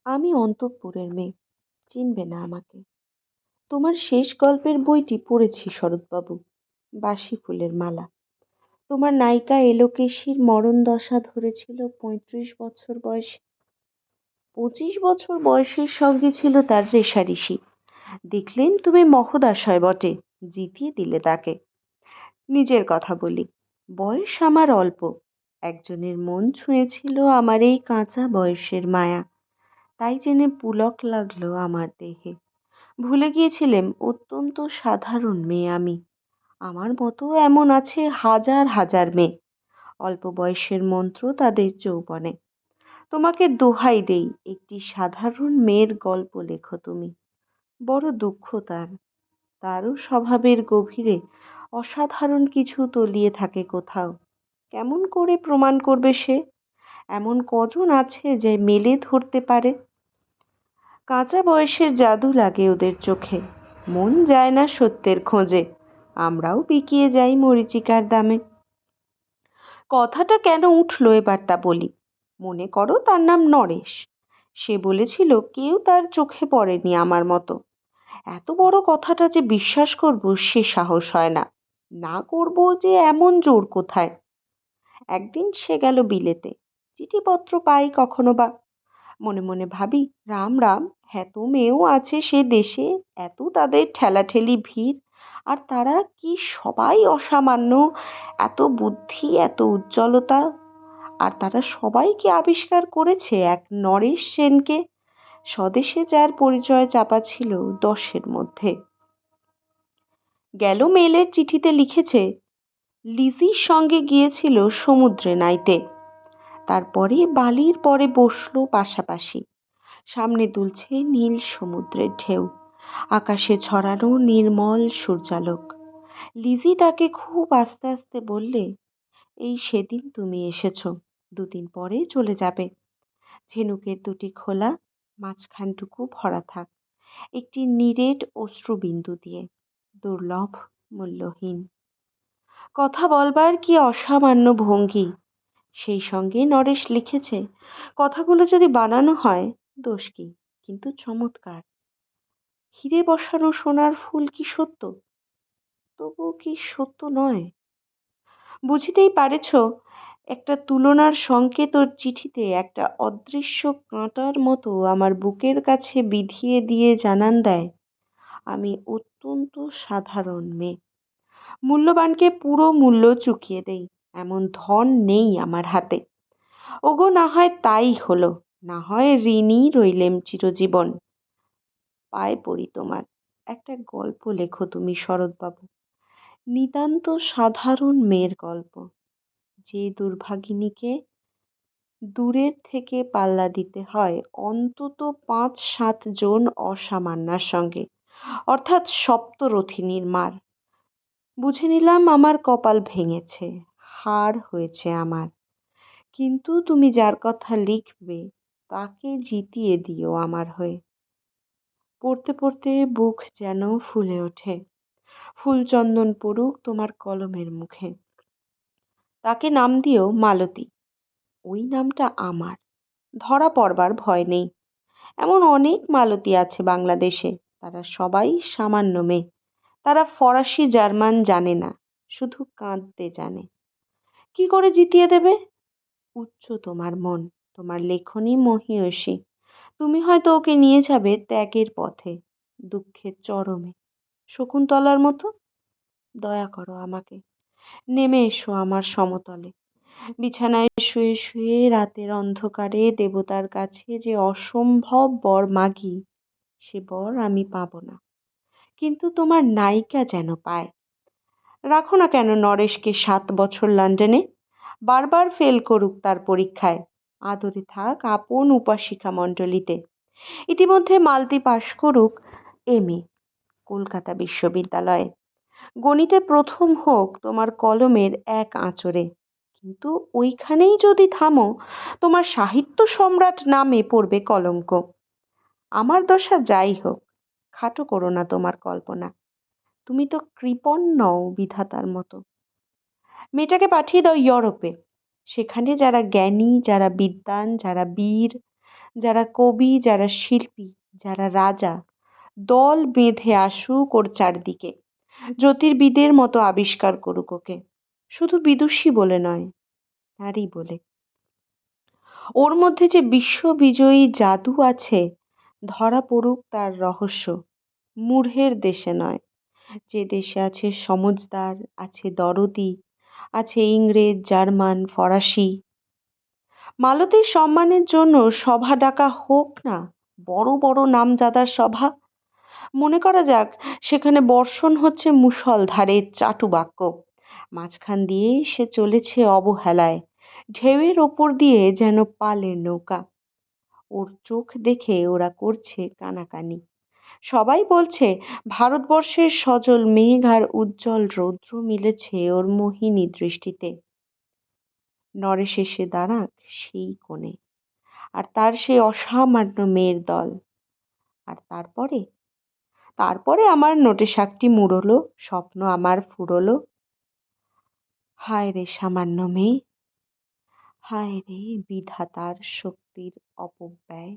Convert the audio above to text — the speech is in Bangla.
আমি অন্তঃপুরের মেয়ে, চিনবে না আমাকে। তোমার শেষ গল্পের বইটি পড়েছি শরৎবাবু, বাসি ফুলের মালা। তোমার নায়িকা এলোকেশীর মরণ দশা ধরেছিল 35 বছর বয়সে। 25 বছর বয়সের সঙ্গে ছিল তার রেষারেষি। দেখলেন তুমি মহোদশয় বটে, জিতিয়ে দিলে তাকে। নিজের কথা বলি, বয়স আমার অল্প। একজনের মন ছুঁয়েছিল আমার এই কাঁচা বয়সের মায়া, তাই জেনে পুলক লাগলো আমার দেহে। ভুলে গিয়েছিলেম অত্যন্ত সাধারণ মেয়ে আমি। আমার মতো এমন আছে হাজার হাজার মেয়ে, অল্প বয়সের মন্ত্র তাদের যৌবনে। তোমাকে দোহাই দেই, একটি সাধারণ মেয়ের গল্প লেখো তুমি। বড় দুঃখ তার, তারও স্বভাবের গভীরে অসাধারণ কিছু তলিয়ে থাকে কোথাও। কেমন করে প্রমাণ করবে সে? এমন কজন আছে যে মেলে ধরতে পারে? কাঁচা বয়সের জাদু লাগে ওদের চোখে, মন যায় না সত্যের খোঁজে। আমরাও বিকিয়ে যাই মরীচিকার দামে। কথাটা কেন উঠলো এবার তা বলি। মনে করো তার নাম নরেশ। সে বলেছিল কেউ তার চোখে পড়েনি আমার মতো। এত বড় কথাটা যে বিশ্বাস করব সে সাহস হয় না। না করব যে এমন জোর কোথায়। একদিন সে গেল বিলেতে, চিঠিপত্র পাই কখনো বা। মনে মনে ভাবি, রাম রাম, এত মেয়েও আছে সে দেশে, এত তাদের ঠেলাঠেলি ভিড়, আর তারা কি সবাই অসামান্য, এত বুদ্ধি, এত উজ্জ্বলতা। আর তারা সবাই কি আবিষ্কার করেছে এক নরেশ সেনকে, স্বদেশে যার পরিচয় চাপা ছিল 10-এর মধ্যে। গেল মেলের চিঠিতে লিখেছে লিজির সঙ্গে গিয়েছিল সমুদ্রে নাইতে। তারপরে বালির পরে বসলো পাশাপাশি। সামনে দুলছে নীল সমুদ্রের ঢেউ, আকাশে ছড়ানো নির্মল সূর্যালোক। লিজি তাকে খুব আস্তে আস্তে বললে, এই সেদিন তুমি এসেছো, 2 দিন পরে চলে যাবে। ঝিনুকের দুটি খোলা, মাঝখানটুকু ভরা থাক একটি নিরেট অশ্রুবিন্দু দিয়ে, দুর্লভ, মূল্যহীন। কথা বলবার কি অসামান্য ভঙ্গি। সেই সঙ্গে নরেশ লিখেছে, কথাগুলো যদি বানানো হয় দোষ কি, কিন্তু চমৎকার। হিরে বসানো সোনার ফুল কি সত্য? তবু কি সত্য নয়? বুঝিতেই পারেছ, একটা তুলনার সংকেত ওর চিঠিতে একটা অদৃশ্য কাঁটার মতো আমার বুকের কাছে বিধিয়ে দিয়ে জানান দেয়, আমি অত্যন্ত সাধারণ মেয়ে। মূল্যবানকে পুরো মূল্য চুকিয়ে দেই, এমন ধন নেই আমার হাতে। ওগো, না হয় তাই হলো, না হয় ঋণী রইলেম চিরজীবন। পায়ে পড়ি তোমার, একটা গল্প লেখো তুমি শরৎবাবু, নিতান্ত সাধারণ মেয়ের গল্প, যে দুর্ভাগিনীকে দূরের থেকে পাল্লা দিতে হয় অন্তত 5-7 জন অসামান্যার সঙ্গে, অর্থাৎ সপ্তরথিনীর মার। বুঝে নিলাম আমার কপাল ভেঙেছে, হার হয়েছে আমার। কিন্তু তুমি যার কথা লিখবে তাকে জিতিয়ে দিও আমার হয়ে। পড়তে পড়তে বুক যেন ফুলে ওঠে। ফুলচন্দন পড়ুক তোমার কলমের মুখে। তাকে নাম দিও মালতী। ওই নামটা আমার, ধরা পড়বার ভয় নেই। এমন অনেক মালতী আছে বাংলাদেশে, তারা সবাই সামান্য মেয়ে। তারা ফরাসি জার্মান জানে না, শুধু কাঁদতে জানে। কি করে জিতিয়ে দেবে? উচ্চ তোমার মন, তোমার লেখনী মহীয়সী। তুমি হয়তো ওকে নিয়ে যাবে ত্যাগের পথে, দুঃখের চরমে, শকুন্তলার মতো। দয়া করো আমাকে, নেমে এসো আমার সমতলে। বিছানায় শুয়ে শুয়ে রাতের অন্ধকারে দেবতার কাছে যে অসম্ভব বর মাগি, সে বর আমি পাব না, কিন্তু তোমার নায়িকা যেন পায়। রাখো না কেন নরেশকে 7 বছর লন্ডনে, বারবার ফেল করুক তার পরীক্ষায়, আদরে থাক আপন উপাসিকা মণ্ডলীতে। ইতিমধ্যে মালতী পাশ করুক MA কলকাতা বিশ্ববিদ্যালয়ে, গণিতে প্রথম হোক তোমার কলমের এক আঁচড়ে। কিন্তু ওইখানেই যদি থামো, তোমার সাহিত্য সম্রাট নামে পড়বে কলঙ্ক। আমার দশা যাই হোক, খাটো করো না তোমার কল্পনা। তুমি তো কৃপণ নও বিধাতার মতো। মেয়েটাকে পাঠিয়ে দাও ইউরোপে। সেখানে যারা জ্ঞানী, যারা বিদ্বান, যারা বীর, যারা কবি, যারা শিল্পী, যারা রাজা, দল বেঁধে আসুক ওর চারদিকে, জ্যোতির্বিদের মতো আবিষ্কার করুক ওকে, শুধু বিদুষী বলে নয়, নারী বলে। ওর মধ্যে যে বিশ্ববিজয়ী জাদু আছে, ধরা পড়ুক তার রহস্য। মূঢ়ের দেশে নয়, যে দেশে আছে সমজদার, আছে দরদি, আছে ইংরেজ, জার্মান, ফরাসি। মালতীর সম্মানের জন্য সভা ডাকা হোক না, বড় বড় নামজাদার সভা। মনে করা যাক সেখানে বর্ষণ হচ্ছে মুষলধারে চাটুবাক্য, মাঝখান দিয়ে সে চলেছে অবহেলায়, ঢেউয়ের ওপর দিয়ে যেন পালের নৌকা। ওর চোখ দেখে ওরা করছে কানাকানি। সবাই বলছে ভারতবর্ষের সজল মেঘ আর উজ্জ্বল রৌদ্র মিলেছে ওর মোহিনী দৃষ্টিতে। নরেশ এসে দাঁড়াক সেই কোণে, আর তার সেই অসামান্য মেয়ের দল। আর তারপরে তারপরে আমার নোটে শাকটি মুড়লো, স্বপ্ন আমার ফুরলো। হায় রে সামান্য মেয়ে, হায় রে বিধাতার শক্তির অপব্যয়।